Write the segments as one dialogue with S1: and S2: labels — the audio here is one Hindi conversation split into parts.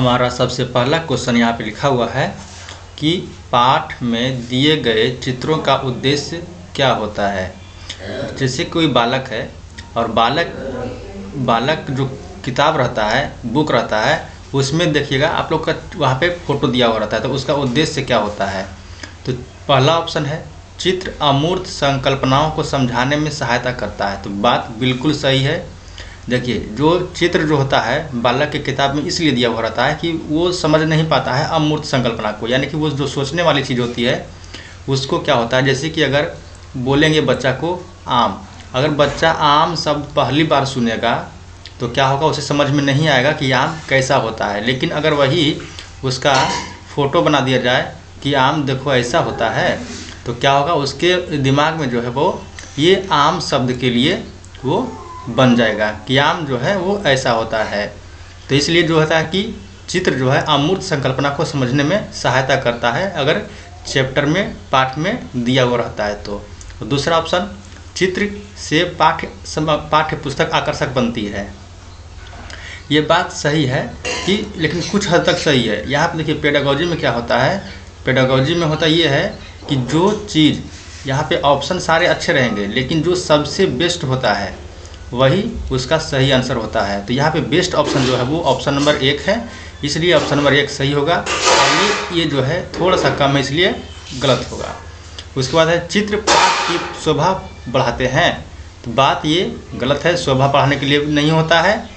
S1: हमारा सबसे पहला क्वेश्चन यहाँ पे लिखा हुआ है कि पाठ में दिए गए चित्रों का उद्देश्य क्या होता है। जैसे कोई बालक है और बालक जो किताब रहता है, बुक रहता है, उसमें देखिएगा आप लोग का वहाँ पे फ़ोटो दिया हुआ रहता है, तो उसका उद्देश्य क्या होता है। तो पहला ऑप्शन है चित्र अमूर्त संकल्पनाओं को समझाने में सहायता करता है। तो बात बिल्कुल सही है। देखिए, जो चित्र जो होता है बालक की किताब में इसलिए दिया हुआ रहता है कि वो समझ नहीं पाता है अमूर्त संकल्पना को, यानी कि वो जो सोचने वाली चीज़ होती है उसको क्या होता है। जैसे कि अगर बोलेंगे बच्चा को आम, अगर बच्चा आम शब्द पहली बार सुनेगा तो क्या होगा, उसे समझ में नहीं आएगा कि आम कैसा होता है। लेकिन अगर वही उसका फ़ोटो बना दिया जाए कि आम देखो ऐसा होता है, तो क्या होगा, उसके दिमाग में जो है वो ये आम शब्द के लिए वो बन जाएगा कि आम जो है वो ऐसा होता है। तो इसलिए जो होता है कि चित्र जो है अमूर्त संकल्पना को समझने में सहायता करता है, अगर चैप्टर में पाठ में दिया हुआ रहता है तो। दूसरा ऑप्शन, चित्र से पाठ्य पुस्तक आकर्षक बनती है। ये बात सही है कि, लेकिन कुछ हद तक सही है। यहाँ पर देखिए पेडागोजी में क्या होता है, पेडागोजी में होता ये है कि जो चीज़ यहाँ पे ऑप्शन सारे अच्छे रहेंगे, लेकिन जो सबसे बेस्ट होता है वही उसका सही आंसर होता है। तो यहाँ पे बेस्ट ऑप्शन जो है वो ऑप्शन नंबर 1 है, इसलिए ऑप्शन नंबर 1 सही होगा। और ये जो है थोड़ा सा कम है, इसलिए गलत होगा। उसके बाद है चित्र पाठ की शोभा बढ़ाते हैं। तो बात ये गलत है, शोभा बढ़ाने के लिए नहीं होता है।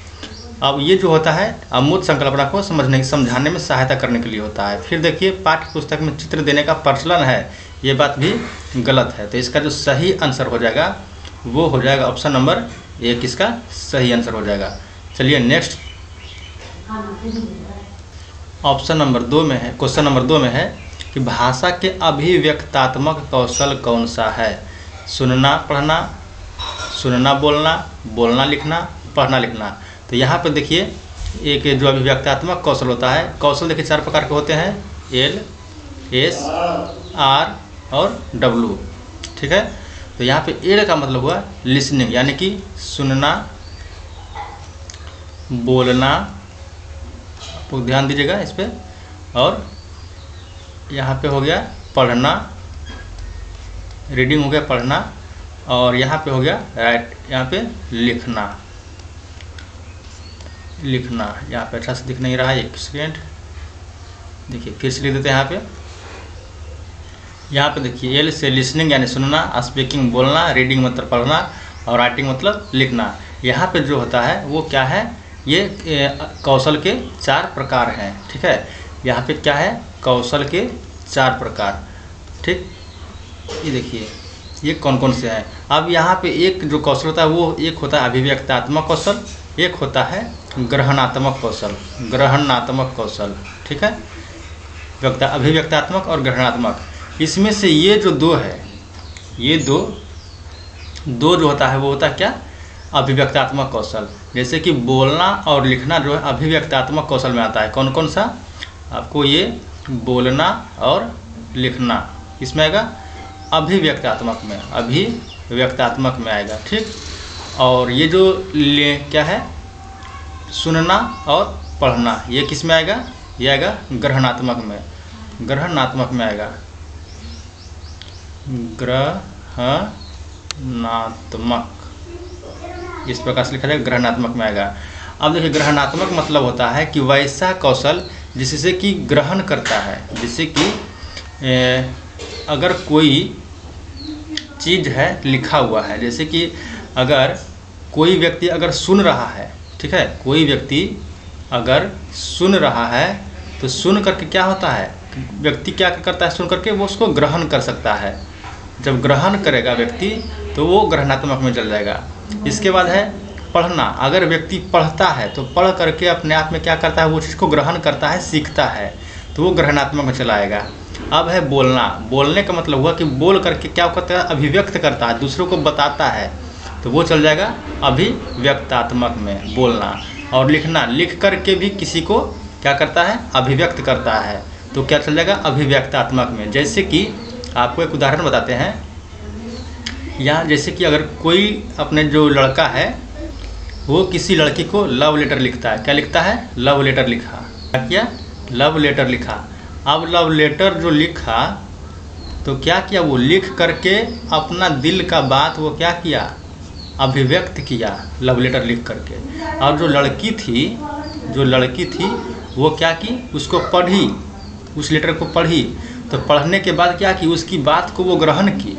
S1: अब ये जो होता है अमूर्त संकल्पना को समझाने में सहायता करने के लिए होता है। फिर देखिए पाठ्य पुस्तक में चित्र देने का प्रचलन है, ये बात भी गलत है। तो इसका जो सही आंसर हो जाएगा वो हो जाएगा ऑप्शन नंबर 1, इसका सही आंसर हो जाएगा। चलिए नेक्स्ट ऑप्शन नंबर 2 में है, क्वेश्चन नंबर 2 में है कि भाषा के अभिव्यक्तात्मक कौशल कौन सा है। सुनना पढ़ना, सुनना बोलना, बोलना लिखना, पढ़ना लिखना। तो यहाँ पर देखिए एक जो अभिव्यक्तात्मक कौशल होता है, कौशल देखिए 4 प्रकार के होते हैं, L, S, R और W, ठीक है। तो यहाँ पे एल का मतलब हुआ लिसनिंग, यानी कि सुनना, बोलना, तो ध्यान दीजिएगा इस पे। और यहाँ पे हो गया पढ़ना, रीडिंग हो गया पढ़ना, और यहाँ पे हो गया राइट, यहाँ पे लिखना। यहाँ पे अच्छा से दिख नहीं रहा है, 1 सेकेंड, देखिए फिर से लिख देते हैं। यहाँ पे देखिए एल से लिसनिंग यानी सुनना, स्पीकिंग बोलना, रीडिंग मतलब पढ़ना, और राइटिंग मतलब लिखना। यहाँ पे जो होता है वो क्या है, ये कौशल के 4 प्रकार हैं, ठीक है। यहाँ पे क्या है, कौशल के 4 प्रकार, ठीक। ये देखिए ये कौन कौन से हैं। अब यहाँ पे एक जो कौशल होता है वो एक होता है अभिव्यक्तात्मक कौशल, एक होता है ग्रहणात्मक कौशल, ठीक है। अभिव्यक्तात्मक और ग्रहणात्मक, इसमें से ये जो 2 है, ये दो जो होता है वो होता है क्या, अभिव्यक्तात्मक कौशल। जैसे कि बोलना और लिखना जो है अभिव्यक्तात्मक कौशल में आता है। कौन कौन सा, आपको ये बोलना और लिखना इसमें आएगा अभिव्यक्तात्मक में आएगा, ठीक। और ये जो क्या है, सुनना और पढ़ना, ये किस में आएगा, ये आएगा ग्रहणात्मक में आएगा, ग्रहणात्मक, इस प्रकार से लिखा जाएगा, ग्रहणात्मक में आएगा। अब देखिए ग्रहणात्मक मतलब होता है कि वैसा कौशल जिससे कि ग्रहण करता है। जैसे कि अगर कोई चीज़ है लिखा हुआ है, जैसे कि अगर कोई व्यक्ति अगर सुन रहा है, ठीक है, कोई व्यक्ति अगर सुन रहा है तो सुन करके क्या होता है, व्यक्ति क्या करता है, सुन करके वो उसको ग्रहण कर सकता है। जब ग्रहण करेगा व्यक्ति तो वो ग्रहणात्मक में चल जाएगा। इसके बाद है पढ़ना, अगर व्यक्ति पढ़ता है तो पढ़ करके अपने आप में क्या करता है, वो चीज़ को ग्रहण करता है, सीखता है, तो वो ग्रहणात्मक में चला आएगा। अब है बोलना, बोलने का मतलब हुआ कि बोल करके क्या करता है, अभिव्यक्त करता है, दूसरों को बताता है, तो वो चल जाएगा अभिव्यक्तात्मक में, बोलना। और लिखना, लिख करके भी किसी को क्या करता है, अभिव्यक्त करता है, तो क्या चल जाएगा, अभिव्यक्तात्मक में। जैसे कि आपको एक उदाहरण बताते हैं, यहाँ जैसे कि अगर कोई अपने जो लड़का है वो किसी लड़की को लव लेटर लिखता है, क्या लिखता है, लव लेटर लिखा, क्या किया, लव लेटर लिखा। अब लव लेटर जो लिखा तो क्या किया, वो लिख करके अपना दिल का बात वो क्या किया, अभिव्यक्त किया लव लेटर लिख करके। और जो लड़की थी वो क्या की, उसको पढ़ी, उस लेटर को पढ़ी। तो पढ़ने के बाद क्या की, उसकी बात को वो ग्रहण की।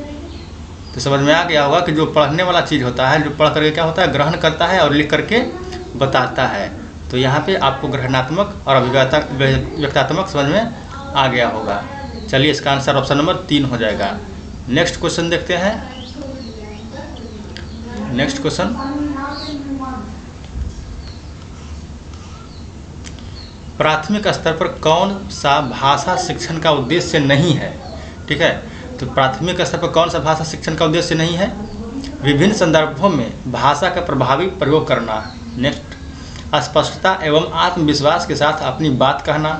S1: तो समझ में आ गया होगा कि जो पढ़ने वाला चीज़ होता है, जो पढ़ करके क्या होता है, ग्रहण करता है और लिख करके बताता है। तो यहाँ पे आपको ग्रहणात्मक और व्यक्तात्मक समझ में आ गया होगा। चलिए इसका आंसर ऑप्शन नंबर 3 हो जाएगा। नेक्स्ट क्वेश्चन देखते हैं। नेक्स्ट क्वेश्चन, प्राथमिक स्तर पर कौन सा भाषा शिक्षण का उद्देश्य नहीं है। ठीक है, तो प्राथमिक स्तर पर कौन सा भाषा शिक्षण का उद्देश्य नहीं है, विभिन्न संदर्भों में भाषा का प्रभावी प्रयोग करना। नेक्स्ट, स्पष्टता एवं आत्मविश्वास के साथ अपनी बात कहना,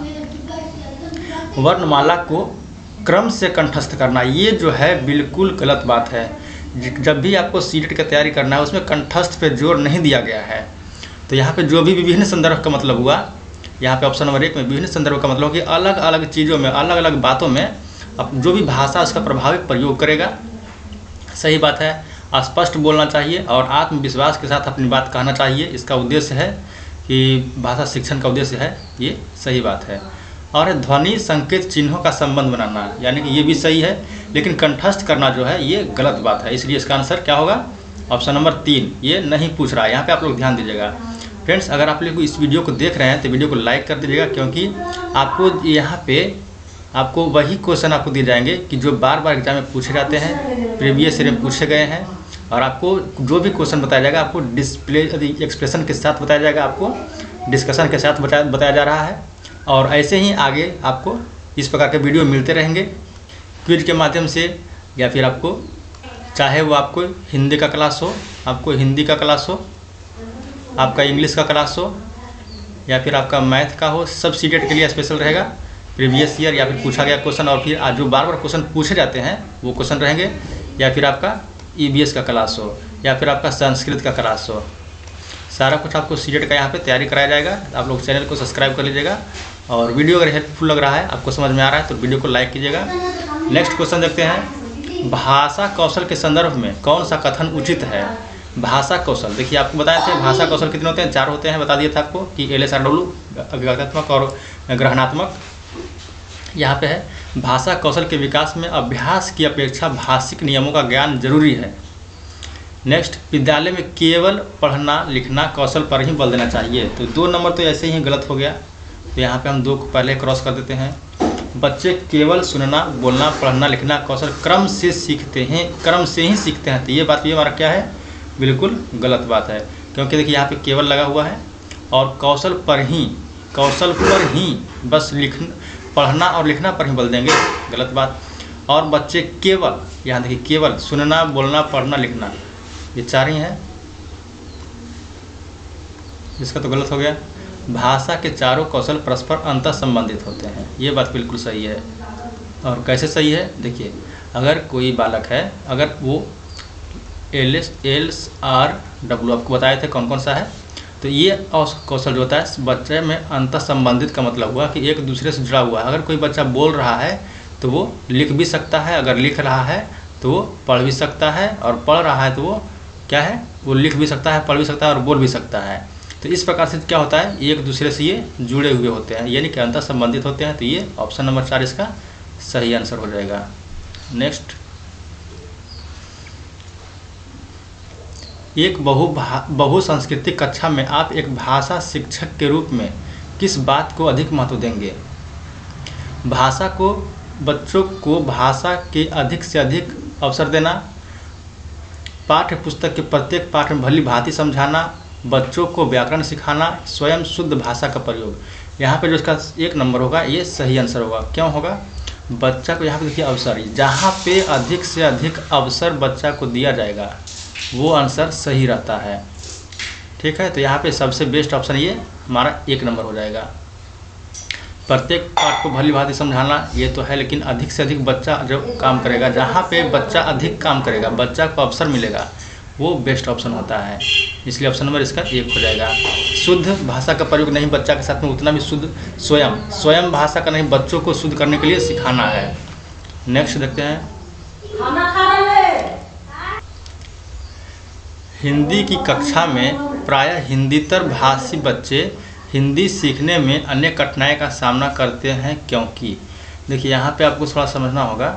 S1: वर्णमाला को क्रम से कंठस्थ करना। ये जो है बिल्कुल गलत बात है। जब भी आपको सीटेट का तैयारी करना है उसमें कंठस्थ पे जोर नहीं दिया गया है। तो यहाँ पे जो भी विभिन्न संदर्भ का मतलब हुआ, यहाँ पे ऑप्शन नंबर 1 में विभिन्न संदर्भ का मतलब कि अलग अलग चीज़ों में, अलग अलग बातों में अब जो भी भाषा उसका प्रभावी प्रयोग करेगा। सही बात है, स्पष्ट बोलना चाहिए और आत्मविश्वास के साथ अपनी बात कहना चाहिए। इसका उद्देश्य है कि भाषा शिक्षण का उद्देश्य है, ये सही बात है। और ध्वनि संकेत चिन्हों का संबंध बनाना, यानी कि ये भी सही है, लेकिन कंठस्थ करना जो है ये गलत बात है। इसलिए इसका आंसर क्या होगा, ऑप्शन नंबर 3। ये नहीं पूछ रहा है, यहाँ पे आप लोग ध्यान दीजिएगा। फ्रेंड्स, अगर आप लोग इस वीडियो को देख रहे हैं तो वीडियो को लाइक कर दीजिएगा, क्योंकि आपको यहाँ पे आपको वही क्वेश्चन आपको दिए जाएंगे कि जो बार बार एग्जाम में पूछे जाते हैं, प्रीवियस ईयर में पूछे गए हैं। और आपको जो भी क्वेश्चन बताया जाएगा आपको डिस्प्ले एक्सप्रेशन के साथ बताया जाएगा, आपको डिस्कशन के साथ बताया जा रहा है। और ऐसे ही आगे आपको इस प्रकार के वीडियो मिलते रहेंगे क्विज के माध्यम से, या फिर आपको चाहे वो आपको हिंदी का क्लास हो, आपको हिंदी का क्लास हो, आपका इंग्लिश का क्लास हो, या फिर आपका मैथ का हो, सब सीटेट के लिए स्पेशल रहेगा। प्रीवियस ईयर या फिर पूछा गया क्वेश्चन, और फिर आज जो बार बार क्वेश्चन पूछे जाते हैं वो क्वेश्चन रहेंगे, या फिर आपका EVS का क्लास हो, या फिर आपका संस्कृत का क्लास हो। सारा कुछ आपको सीटेट का यहाँ पे तैयारी कराया जाएगा। आप लोग चैनल को सब्सक्राइब कर लीजिएगा, और वीडियो अगर हेल्पफुल लग रहा है, आपको समझ में आ रहा है, तो वीडियो को लाइक कीजिएगा। नेक्स्ट क्वेश्चन देखते हैं, भाषा कौशल के संदर्भ में कौन सा कथन उचित है। भाषा कौशल, देखिए आपको बताए थे भाषा कौशल कितने होते हैं, 4 होते हैं, बता दिया था आपको कि LSRW, व्यक्तात्मक और ग्रहणात्मक। यहाँ पे है, भाषा कौशल के विकास में अभ्यास की अपेक्षा भाषिक नियमों का ज्ञान जरूरी है। नेक्स्ट, विद्यालय में केवल पढ़ना लिखना कौशल पर ही बल देना चाहिए। तो 2 नंबर तो ऐसे ही गलत हो गया, तो यहाँ पे हम 2 को पहले क्रॉस कर देते हैं। बच्चे केवल सुनना बोलना पढ़ना लिखना कौशल क्रम से सीखते हैं, क्रम से ही सीखते हैं। तो ये बात भी हमारा क्या है, बिल्कुल गलत बात है, क्योंकि देखिए यहाँ पे केवल लगा हुआ है और कौशल पर ही बस पढ़ना और लिखना पर ही बल देंगे, गलत बात। और बच्चे केवल, यहाँ देखिए केवल सुनना बोलना पढ़ना लिखना, ये 4 ही हैं, इसका तो गलत हो गया। भाषा के चारों कौशल परस्पर अंतर संबंधित होते हैं, ये बात बिल्कुल सही है। और कैसे सही है, देखिए अगर कोई बालक है, अगर वो LSRW आपको बताए थे कौन कौन सा है, तो ये कौशल जो होता है बच्चे में अंतर संबंधित का मतलब हुआ कि एक दूसरे से जुड़ा हुआ है। अगर कोई बच्चा बोल रहा है तो वो लिख भी सकता है, अगर लिख रहा है तो वो पढ़ भी सकता है, और पढ़ रहा है तो वो क्या है, वो लिख भी सकता है, पढ़ भी सकता है और बोल भी सकता है। तो इस प्रकार से क्या होता है, एक दूसरे से ये जुड़े हुए होते हैं, यानी कि अंतर संबंधित होते हैं। तो ये ऑप्शन नंबर 4 इसका सही आंसर हो जाएगा। नेक्स्ट, एक बहुसांस्कृतिक कक्षा में आप एक भाषा शिक्षक के रूप में किस बात को अधिक महत्व देंगे। भाषा को, बच्चों को भाषा के अधिक से अधिक अवसर देना, पाठ्य पुस्तक के प्रत्येक पाठ में भली भांति समझाना, बच्चों को व्याकरण सिखाना, स्वयं शुद्ध भाषा का प्रयोग। यहाँ पे जो इसका 1 नंबर होगा ये सही आंसर होगा। क्यों होगा, बच्चा को यहाँ पे देखिए अवसर, जहाँ पे अधिक से अधिक अवसर बच्चा को दिया जाएगा वो आंसर सही रहता है। ठीक है, तो यहाँ पे सबसे बेस्ट ऑप्शन ये हमारा 1 नंबर हो जाएगा। प्रत्येक पाठ को भली भांति समझाना ये तो है, लेकिन अधिक से अधिक बच्चा जो काम करेगा, जहाँ पे बच्चा अधिक काम करेगा, बच्चा को अवसर मिलेगा, वो बेस्ट ऑप्शन होता है। इसलिए ऑप्शन नंबर इसका 1 हो जाएगा। शुद्ध भाषा का प्रयोग नहीं, बच्चा के साथ में उतना भी शुद्ध स्वयं भाषा का नहीं, बच्चों को शुद्ध करने के लिए सिखाना है। नेक्स्ट देखते हैं, हिंदी की कक्षा में प्रायः हिंदीतर भाषी बच्चे हिंदी सीखने में अनेक कठिनाई का सामना करते हैं क्योंकि। देखिए यहाँ पे आपको थोड़ा समझना होगा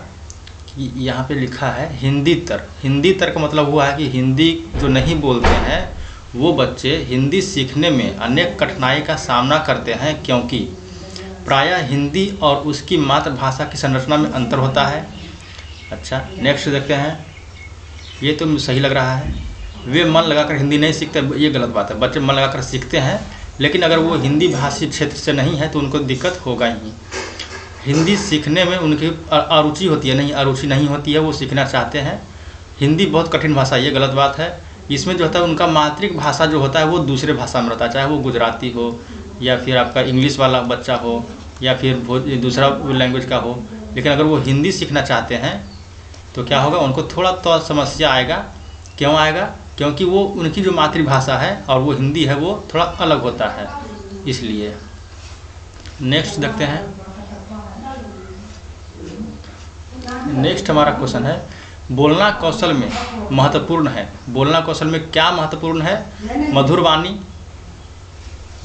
S1: कि यहाँ पे लिखा है हिंदीतर का मतलब हुआ है कि हिंदी जो नहीं बोलते हैं वो बच्चे हिंदी सीखने में अनेक कठिनाई का सामना करते हैं क्योंकि प्रायः हिंदी और उसकी मातृभाषा की संरचना में अंतर होता है। अच्छा, नेक्स्ट देखते हैं, ये तो सही लग रहा है। वे मन लगाकर हिंदी नहीं सीखते, ये गलत बात है। बच्चे मन लगाकर सीखते हैं, लेकिन अगर वो हिंदी भाषी क्षेत्र से नहीं है तो उनको दिक्कत होगा ही। हिंदी सीखने में उनकी अरुचि होती है, नहीं अरुचि नहीं होती है, वो सीखना चाहते हैं। हिंदी बहुत कठिन भाषा, ये गलत बात है। इसमें जो होता है उनका मातृभाषा जो होता है वो दूसरे भाषा में रहता है, चाहे वो गुजराती हो या फिर आपका इंग्लिश वाला बच्चा हो या फिर दूसरा लैंग्वेज का हो। लेकिन अगर वो हिंदी सीखना चाहते हैं तो क्या होगा, उनको थोड़ा तो समस्या आएगा। क्यों आएगा? क्योंकि वो उनकी जो मातृभाषा है और वो हिंदी है वो थोड़ा अलग होता है, इसलिए। नेक्स्ट देखते हैं, नेक्स्ट हमारा क्वेश्चन है, बोलना कौशल में महत्वपूर्ण है। बोलना कौशल में क्या महत्वपूर्ण है? मधुर वाणी,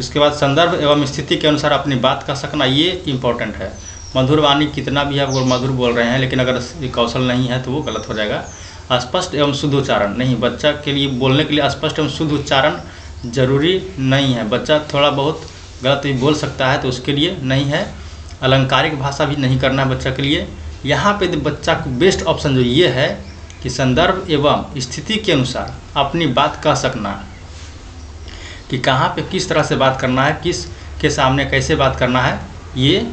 S1: उसके बाद संदर्भ एवं स्थिति के अनुसार अपनी बात कह सकना, ये इम्पोर्टेंट है। मधुर वाणी कितना भी आप मधुर बोल रहे हैं, लेकिन अगर कौशल नहीं है तो वो गलत हो जाएगा। स्पष्ट एवं शुद्ध उच्चारण, नहीं, बच्चा के लिए बोलने के लिए स्पष्ट एवं शुद्ध उच्चारण जरूरी नहीं है। बच्चा थोड़ा बहुत गलत भी बोल सकता है तो उसके लिए नहीं है। अलंकारिक भाषा भी नहीं करना है बच्चा के लिए। यहाँ पे बच्चा को बेस्ट ऑप्शन जो ये है कि संदर्भ एवं स्थिति के अनुसार अपनी बात कह सकना, कि कहाँ पे किस तरह से बात करना है, किस के सामने कैसे बात करना है, ये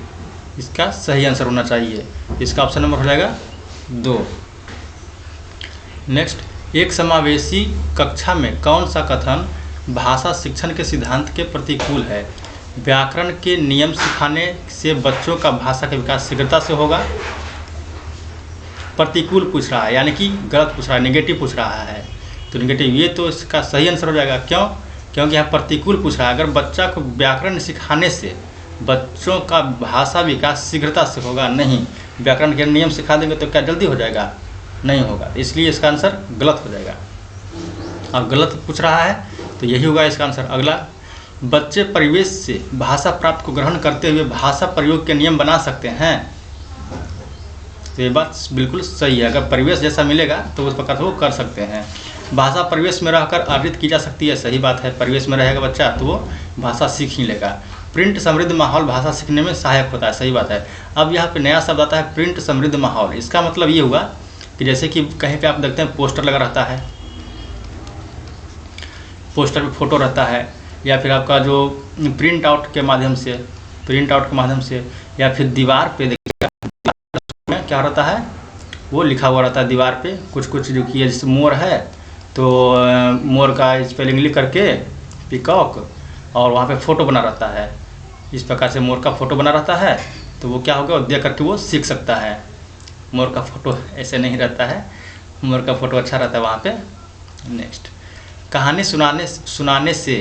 S1: इसका सही आंसर होना चाहिए। इसका ऑप्शन नंबर हो जाएगा 2। नेक्स्ट, एक समावेशी कक्षा में कौन सा कथन भाषा शिक्षण के सिद्धांत के प्रतिकूल है? व्याकरण के नियम सिखाने से बच्चों का भाषा का विकास शीघ्रता से होगा। प्रतिकूल पूछ रहा है, यानी कि गलत पूछ रहा है, नेगेटिव पूछ रहा है, तो नेगेटिव, ये तो इसका सही आंसर हो जाएगा। क्यों? क्योंकि यहाँ प्रतिकूल पूछ रहा है। अगर बच्चा को व्याकरण सिखाने से बच्चों का भाषा विकास शीघ्रता से होगा, नहीं। व्याकरण के नियम सिखा देंगे तो क्या जल्दी हो जाएगा? नहीं होगा। इसलिए इसका आंसर गलत हो जाएगा। अब गलत पूछ रहा है तो यही होगा इसका आंसर। अगला, बच्चे परिवेश से भाषा प्राप्त को ग्रहण करते हुए भाषा प्रयोग के नियम बना सकते हैं। तो ये बात बिल्कुल सही है। अगर परिवेश जैसा मिलेगा तो उस प्रकार से वो कर सकते हैं। भाषा परिवेश में रहकर अर्जित की जा सकती है, सही बात है। परिवेश में रहेगा बच्चा तो वो भाषा सीख ही लेगा। प्रिंट समृद्ध माहौल भाषा सीखने में सहायक होता है, सही बात है। अब यहाँ पे नया शब्द आता है, प्रिंट समृद्ध माहौल। इसका मतलब ये हुआ कि जैसे कि कहीं पे आप देखते हैं पोस्टर लगा रहता है, पोस्टर पे फोटो रहता है, या फिर आपका जो प्रिंट आउट के माध्यम से या फिर दीवार पे देखिएगा क्या रहता है, वो लिखा हुआ रहता है दीवार पे कुछ जो कि जैसे मोर है तो मोर का स्पेलिंग लिख करके पीकॉक, और वहाँ पे फ़ोटो बना रहता है। इस प्रकार से मोर का फ़ोटो बना रहता है तो वो क्या होगा, देख करके वो सीख सकता है। मोर का फ़ोटो ऐसे नहीं रहता है, मोर का फ़ोटो अच्छा रहता है वहाँ पे। नेक्स्ट, कहानी सुनाने से,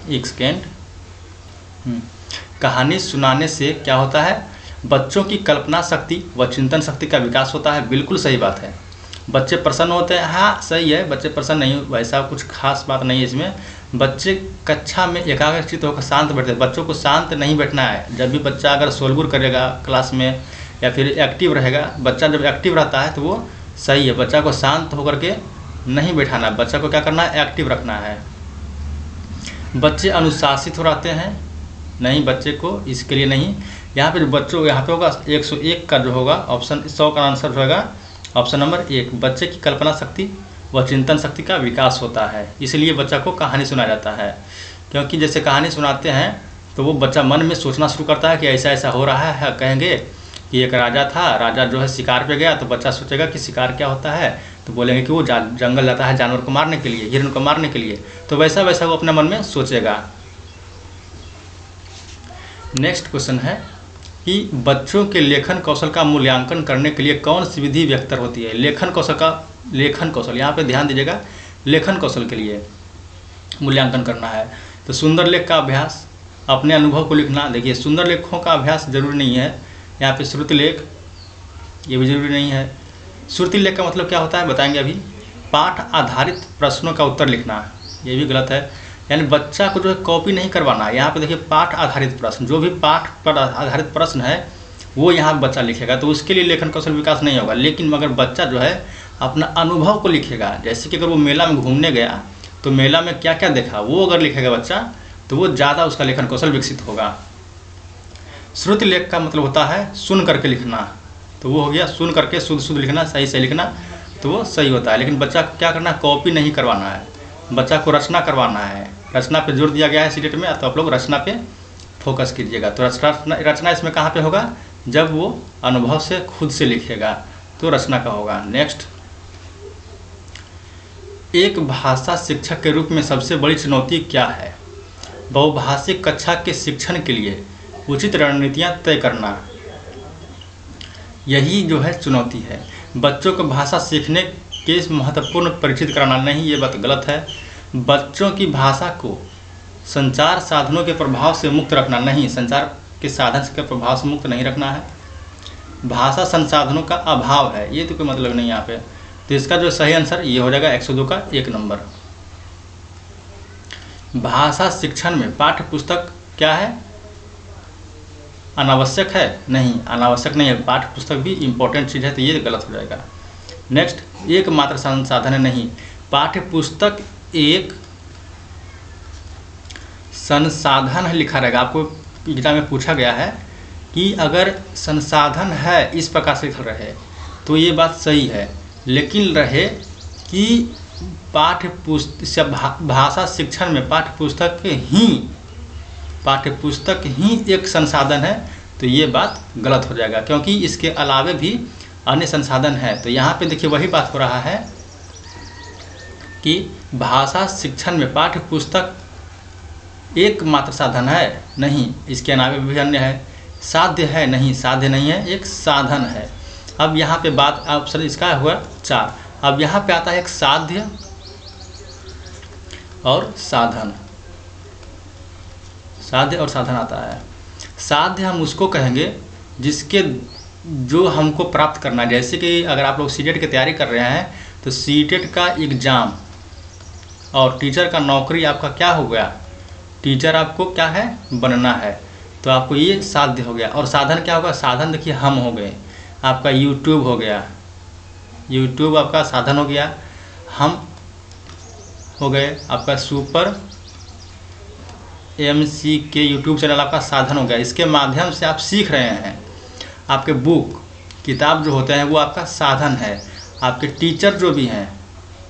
S1: एक सेकेंड, कहानी सुनाने से क्या होता है? बच्चों की कल्पना शक्ति व चिंतन शक्ति का विकास होता है। बिल्कुल सही बात है। बच्चे प्रसन्न होते हैं, हाँ सही है, बच्चे प्रसन्न नहीं, वैसा कुछ खास बात नहीं है इसमें। बच्चे कक्षा में एकाग्रचित्त होकर शांत बैठते हैं। बच्चों को शांत नहीं बैठना है। जब भी बच्चा अगर शोरगुल करेगा क्लास में या फिर एक्टिव रहेगा, बच्चा जब एक्टिव रहता है तो वो सही है। बच्चा को शांत होकर के नहीं बैठाना है, बच्चा को क्या करना है, एक्टिव रखना है। बच्चे अनुशासित हो रहते हैं, नहीं, बच्चे को इसके लिए नहीं। यहाँ पे बच्चों, यहाँ पे होगा 101 का जो होगा ऑप्शन 100 का आंसर होगा ऑप्शन नंबर 1। बच्चे की कल्पना शक्ति व चिंतन शक्ति का विकास होता है, इसलिए बच्चा को कहानी सुनाया जाता है। क्योंकि जैसे कहानी सुनाते हैं तो वो बच्चा मन में सोचना शुरू करता है कि ऐसा ऐसा हो रहा है। कहेंगे कि एक राजा था, राजा जो है शिकार पे गया, तो बच्चा सोचेगा कि शिकार क्या होता है, तो बोलेंगे कि वो जंगल जाता है जानवर को मारने के लिए, हिरण को मारने के लिए। तो वैसा वैसा वो अपने मन में सोचेगा। नेक्स्ट क्वेश्चन है कि बच्चों के लेखन कौशल का मूल्यांकन करने के लिए कौन सी विधि बेहतर होती है? लेखन कौशल, यहाँ पे ध्यान दीजिएगा, लेखन कौशल के लिए मूल्यांकन करना है। तो सुंदर लेख का अभ्यास, अपने अनुभव को लिखना। देखिए सुंदर लेखों का अभ्यास जरूरी नहीं है, यहाँ पे श्रुति लेख ये भी जरूरी नहीं है। श्रुति लेख का मतलब क्या होता है बताएंगे अभी। पाठ आधारित प्रश्नों का उत्तर लिखना, ये भी गलत है। यानी बच्चा को जो है कॉपी नहीं करवाना है। यहाँ पे देखिए पाठ आधारित प्रश्न, जो भी पाठ पर आधारित प्रश्न है वो यहाँ बच्चा लिखेगा, तो उसके लिए लेखन कौशल विकास नहीं होगा। लेकिन अगर बच्चा जो है अपना अनुभव को लिखेगा, जैसे कि अगर वो मेला में घूमने गया तो मेला में क्या क्या देखा वो अगर लिखेगा बच्चा, तो वो ज़्यादा उसका लेखन कौशल विकसित होगा। श्रुति लेख का मतलब होता है सुन करके लिखना, तो वो हो गया सुन करके शुद्ध शुद्ध लिखना, सही से लिखना, तो वो सही होता है। लेकिन बच्चा को क्या करना है, कॉपी नहीं करवाना है, बच्चा को रचना करवाना है। रचना पे जोर दिया गया है सीटेट में, तो आप लोग रचना पे फोकस कीजिएगा। तो रचना इसमें कहाँ पे होगा, जब वो अनुभव से खुद से लिखेगा तो रचना का होगा। नेक्स्ट, एक भाषा शिक्षक के रूप में सबसे बड़ी चुनौती क्या है। बहुभाषिक कक्षा के शिक्षण के लिए उचित रणनीतियाँ तय करना, यही जो है चुनौती है। बच्चों को भाषा सीखने के महत्वपूर्ण परिचित कराना, नहीं, ये बात गलत है। बच्चों की भाषा को संचार साधनों के प्रभाव से मुक्त रखना, नहीं, संचार के साधन के प्रभाव से मुक्त नहीं रखना है। भाषा संसाधनों का अभाव है, ये तो कोई मतलब नहीं यहाँ पे। तो इसका जो सही आंसर ये हो जाएगा 102 का 1 नंबर। भाषा शिक्षण में पाठ्य पुस्तक क्या है, अनावश्यक है, नहीं, अनावश्यक नहीं है। पाठ्य पुस्तक भी इम्पोर्टेंट चीज़ है, तो ये गलत हो जाएगा। नेक्स्ट, एकमात्र संसाधन है, नहीं, पाठ्य पुस्तक एक संसाधन है लिखा रहेगा। आपको एग्जाम में पूछा गया है कि अगर संसाधन है इस प्रकार से लिखा रहे तो ये बात सही है, लेकिन रहे कि पाठ्य पुस्तक भाषा शिक्षण में पाठ्य पुस्तक ही एक संसाधन है, तो ये बात गलत हो जाएगा, क्योंकि इसके अलावे भी अन्य संसाधन है। तो यहाँ पे देखिए वही बात हो रहा है कि भाषा शिक्षण में पाठ्य पुस्तक एकमात्र साधन है, नहीं, इसके अलावा भी अन्य है। साध्य है, नहीं, साध्य नहीं है, एक साधन है। अब यहाँ पे बात ऑप्शन इसका हुआ 4। अब यहाँ पे आता है एक साध्य और साधन, साध्य और साधन आता है। साध्य हम उसको कहेंगे जिसके जो हमको प्राप्त करना है। जैसे कि अगर आप लोग सीटेट की तैयारी कर रहे हैं तो सीटेट का एग्ज़ाम और टीचर का नौकरी आपका क्या हो गया, टीचर आपको क्या है, बनना है, तो आपको ये साध्य हो गया। और साधन क्या होगा, साधन देखिए हम हो गए, आपका यूट्यूब हो गया, यूट्यूब आपका साधन हो गया। हम हो गए आपका सुपर MCK यूट्यूब चैनल आपका साधन हो गया। इसके माध्यम से आप सीख रहे हैं। आपके बुक किताब जो होते हैं वो आपका साधन है। आपके टीचर जो भी हैं,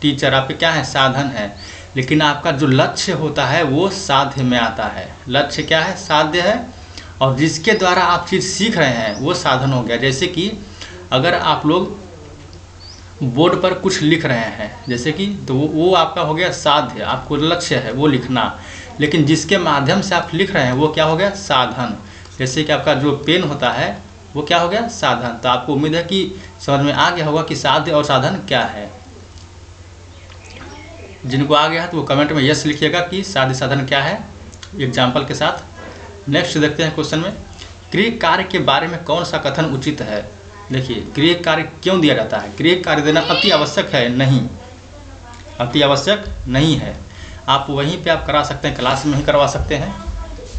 S1: टीचर आपके क्या है, साधन है। लेकिन आपका जो लक्ष्य होता है वो साध्य में आता है। लक्ष्य क्या है, साध्य है, और जिसके द्वारा आप चीज़ सीख रहे हैं वो साधन हो गया। जैसे कि अगर आप लोग बोर्ड पर कुछ लिख रहे हैं, जैसे कि, तो वो आपका हो गया साध्य, आपको लक्ष्य है वो लिखना। लेकिन जिसके माध्यम से आप लिख रहे हैं वो क्या हो गया, साधन। जैसे कि आपका जो पेन होता है वो क्या हो गया, साधन। तो आपको उम्मीद है कि समझ में आ गया होगा कि साध्य और साधन क्या है। जिनको आ गया है तो वो कमेंट में यस लिखिएगा कि साध्य साधन क्या है, एग्जाम्पल के साथ। नेक्स्ट देखते हैं क्वेश्चन में, क्रिय कार्य के बारे में कौन सा कथन उचित है। देखिए क्रिय कार्य क्यों दिया जाता है, क्रिय कार्य देना अति आवश्यक है, नहीं, अति आवश्यक नहीं है। आप वहीं पे आप करा सकते हैं, क्लास में ही करवा सकते हैं।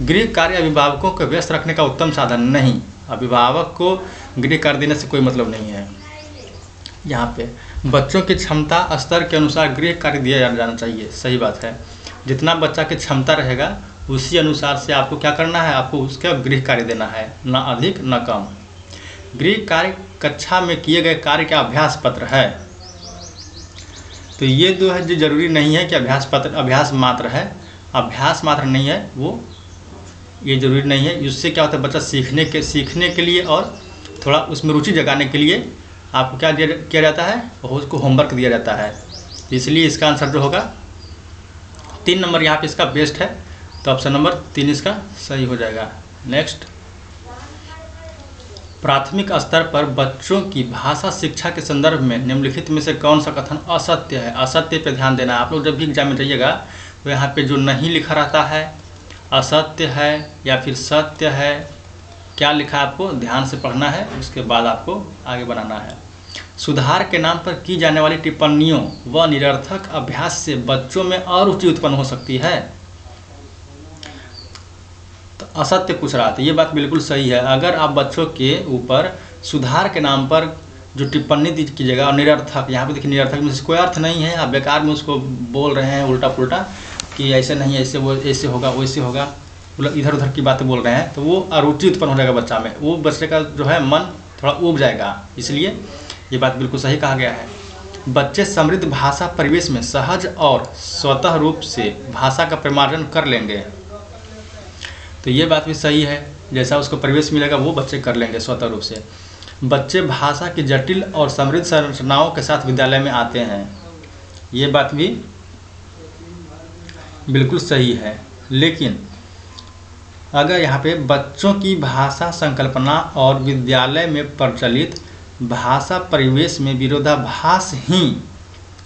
S1: गृह कार्य अभिभावकों को व्यस्त रखने का उत्तम साधन, नहीं, अभिभावक को गृह कार्य देने से कोई मतलब नहीं है। यहाँ पे बच्चों की क्षमता स्तर के अनुसार गृह कार्य दिया जाना चाहिए, सही बात है। जितना बच्चा की क्षमता रहेगा उसी अनुसार से आपको क्या करना है, आपको उसका गृह कार्य देना है, ना अधिक ना कम। गृह कार्य कक्षा में किए गए कार्य का अभ्यास पत्र है, तो ये जो है जो जरूरी नहीं है कि अभ्यास मात्र है, अभ्यास मात्र नहीं है वो, ये जरूरी नहीं है। उससे क्या होता है, बच्चा सीखने के लिए और थोड़ा उसमें रुचि जगाने के लिए आपको क्या किया जाता है, उसको होमवर्क दिया जाता है। इसलिए इसका आंसर जो होगा 3 नंबर यहाँ पे इसका बेस्ट है, तो ऑप्शन नंबर 3 इसका सही हो जाएगा। नेक्स्ट, प्राथमिक स्तर पर बच्चों की भाषा शिक्षा के संदर्भ में निम्नलिखित में से कौन सा कथन असत्य है? असत्य पे ध्यान देना है। आप लोग जब भी एग्जाम में जाइएगा तो यहाँ पे जो नहीं लिखा रहता है, असत्य है या फिर सत्य है, क्या लिखा है आपको ध्यान से पढ़ना है, उसके बाद आपको आगे बनाना है। सुधार के नाम पर की जाने वाली टिप्पणियों व निरर्थक अभ्यास से बच्चों में अरुचि उत्पन्न हो सकती है। तो असत्य पूछ रहा था, ये बात बिल्कुल सही है। अगर आप बच्चों के ऊपर सुधार के नाम पर जो टिप्पणी कीजिएगा और निरर्थक, यहाँ पे देखिए निरर्थक में कोई अर्थ नहीं है, आप बेकार में उसको बोल रहे हैं उल्टा पुल्टा कि ऐसे नहीं, ऐसे वो ऐसे होगा वैसे होगा, मतलब इधर उधर की बातें बोल रहे हैं, तो वो अरुचि उत्पन्न हो जाएगा बच्चा में, वो बच्चे का जो है मन थोड़ा उब जाएगा। इसलिए ये बात बिल्कुल सही कहा गया है। बच्चे समृद्ध भाषा परिवेश में सहज और स्वतः रूप से भाषा का परिमार्जन कर लेंगे। तो ये बात भी सही है, जैसा उसको परिवेश मिलेगा वो बच्चे कर लेंगे स्वतः रूप से। बच्चे भाषा की जटिल और समृद्ध संरचनाओं के साथ विद्यालय में आते हैं, ये बात भी बिल्कुल सही है। लेकिन अगर यहाँ पे बच्चों की भाषा संकल्पना और विद्यालय में प्रचलित भाषा परिवेश में विरोधाभास ही,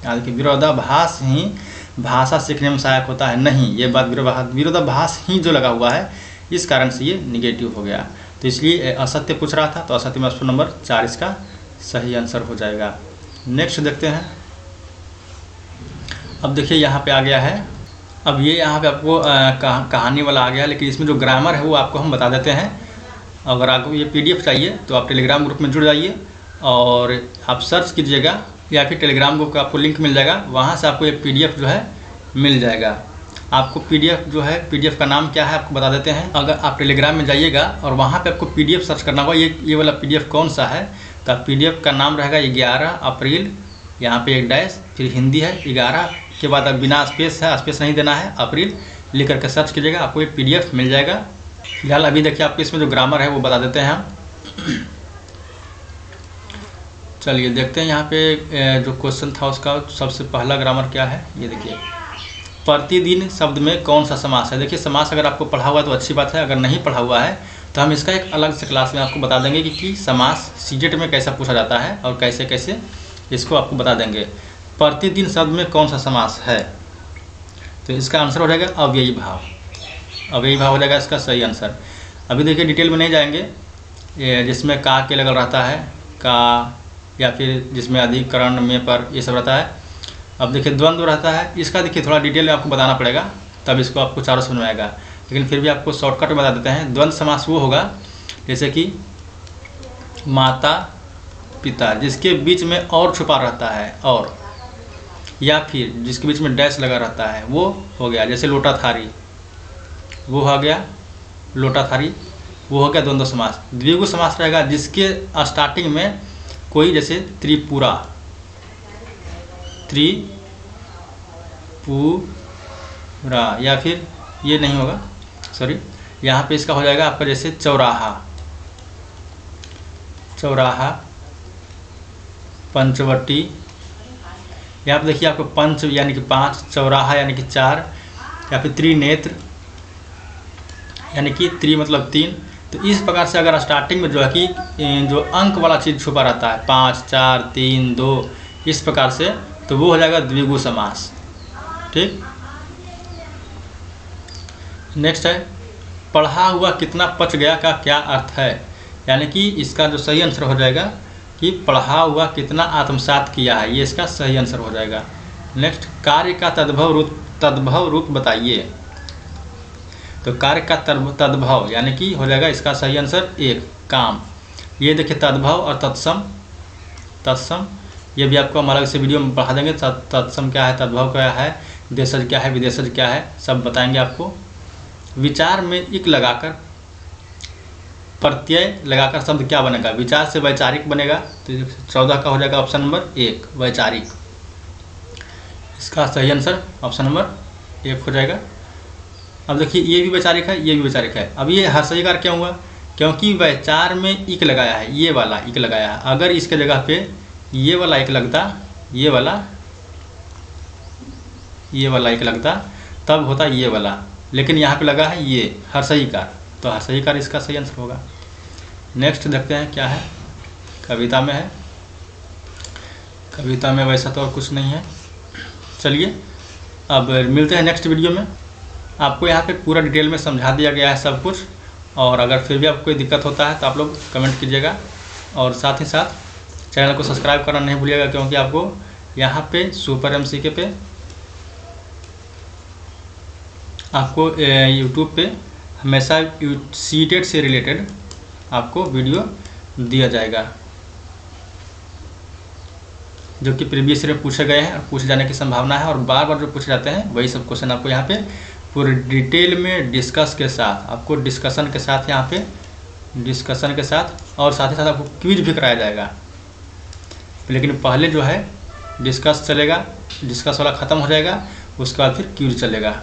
S1: यानी कि विरोधाभास ही भाषा सीखने में सहायक होता है, नहीं, ये बात विरोधाभास ही जो लगा हुआ है, इस कारण से ये निगेटिव हो गया। तो इसलिए असत्य पूछ रहा था, तो असत्य में ऑप्शन नंबर 4 इसका सही आंसर हो जाएगा। नेक्स्ट देखते हैं। अब देखिए यहाँ पे आ गया है, अब ये यहाँ पे आपको कहानी वाला आ गया, लेकिन इसमें जो ग्रामर है वो आपको हम बता देते हैं। अगर आपको ये PDF चाहिए तो आप टेलीग्राम ग्रुप में जुड़ जाइए और आप सर्च कीजिएगा, या फिर टेलीग्राम ग्रुप का आपको लिंक मिल जाएगा, वहाँ से आपको ये PDF जो है मिल जाएगा। आपको PDF जो है, PDF का नाम क्या है आपको बता देते हैं। अगर आप टेलीग्राम में जाइएगा और वहाँ पे आपको PDF सर्च करना होगा, ये वाला PDF कौन सा है, तो PDF का नाम रहेगा 11 अप्रैल, यहाँ पे एक डैश, फिर हिंदी है 11 के बाद अब बिना स्पेस है, स्पेस नहीं देना है, अप्रैल लिख करके सर्च कीजिएगा, आपको ये PDF मिल जाएगा। फिलहाल अभी देखिए आपको इसमें जो ग्रामर है वो बता देते हैं हम। चलिए देखते हैं यहाँ पे जो क्वेश्चन था उसका सबसे पहला ग्रामर क्या है, ये देखिए। प्रतिदिन शब्द में कौन सा समास है? देखिए समास अगर आपको पढ़ा हुआ है तो अच्छी बात है, अगर नहीं पढ़ा हुआ है तो हम इसका एक अलग से क्लास में आपको बता देंगे कि समास CTET में कैसा पूछा जाता है और कैसे कैसे इसको आपको बता देंगे। प्रतिदिन शब्द में कौन सा समास है? तो इसका आंसर हो जाएगा अव्ययी भाव। अव्ययी भाव हो जाएगा इसका सही आंसर। अभी देखिए डिटेल में नहीं जाएंगे, जिसमें का के लगल रहता है, का, या फिर जिसमें अधिकरण में पर, ये सब रहता है। अब देखिए द्वंद्व रहता है, इसका देखिए थोड़ा डिटेल में आपको बताना पड़ेगा, तब इसको आपको चारों समझ में आएगा, लेकिन फिर भी आपको शॉर्टकट में बता देते हैं। द्वंद्व समास वो होगा जैसे कि माता पिता, जिसके बीच में और छुपा रहता है और, या फिर जिसके बीच में डैश लगा रहता है, वो हो गया। जैसे लोटा थारी, वो हो गया लोटा थारी, वो हो गया द्वंद्व समास। द्विगु समास रहेगा जिसके स्टार्टिंग में कोई, जैसे त्रिपुरा, त्रिपुरा, या फिर ये नहीं होगा, सॉरी, यहाँ पे इसका हो जाएगा आपका जैसे चौराहा, चौराहा, पंचवटी, यहाँ पे देखिए आपको पंच यानी कि 5, चौराहा यानी कि 4, या फिर त्रिनेत्र यानी कि त्रि मतलब 3। तो इस प्रकार से अगर स्टार्टिंग में जो है कि जो अंक वाला चीज़ छुपा रहता है, 5, 4, 3, 2, इस प्रकार से, तो वो हो जाएगा द्विगु समास। ठीक, नेक्स्ट है पढ़ा हुआ कितना पच गया का क्या अर्थ है? यानी कि इसका जो सही आंसर हो जाएगा कि पढ़ा हुआ कितना आत्मसात किया है, ये इसका सही आंसर हो जाएगा। नेक्स्ट, कार्य का तद्भव रूप बताइए। तो कार्य का तद्भव यानी कि हो जाएगा इसका सही आंसर 1, काम। ये देखिए तद्भव और तत्सम, तत्सम ये भी आपको हम अलग से वीडियो में पढ़ा देंगे। तत्सम क्या है, तद्भव क्या है, देशज क्या है, विदेशज क्या है, सब बताएंगे आपको। विचार में इक लगाकर प्रत्यय लगाकर शब्द क्या बनेगा? विचार से वैचारिक बनेगा। तो 14 का हो जाएगा ऑप्शन नंबर 1, वैचारिक। इसका सही आंसर ऑप्शन नंबर 1 हो जाएगा। अब देखिए ये भी वैचारिक है, ये भी वैचारिक है। अब ये हर्षयकार क्यों हुआ? क्योंकि वैचार में इक लगाया है, ये वाला इक लगाया है। अगर इसके जगह पे ये वाला इक लगता, ये वाला इक लगता, तब होता ये वाला, लेकिन यहाँ पे लगा है ये हर्षयकार, तो हर्षयकार इसका सही आंसर होगा। नेक्स्ट देखते हैं क्या है। कविता में है, कविता में वैसा तो और कुछ नहीं है। चलिए अब मिलते हैं नेक्स्ट वीडियो में। आपको यहाँ पे पूरा डिटेल में समझा दिया गया है सब कुछ, और अगर फिर भी आपको कोई दिक्कत होता है तो आप लोग कमेंट कीजिएगा, और साथ ही साथ चैनल को सब्सक्राइब करना नहीं भूलिएगा, क्योंकि आपको यहाँ पे सुपर MCQ पे आपको यूट्यूब पे हमेशा सीटेट से रिलेटेड आपको वीडियो दिया जाएगा, जो कि प्रीवियस ईयर में पूछे गए हैं और पूछे जाने की संभावना है, और बार बार जो पूछे जाते हैं वही सब क्वेश्चन आपको यहाँ पे पूरे डिटेल में डिस्कस के साथ, आपको डिस्कशन के साथ यहाँ पे डिस्कशन के साथ, और साथ ही साथ आपको क्विज भी कराया जाएगा। लेकिन पहले जो है डिस्कस चलेगा, डिस्कस वाला ख़त्म हो जाएगा, उसके बाद फिर क्विज चलेगा।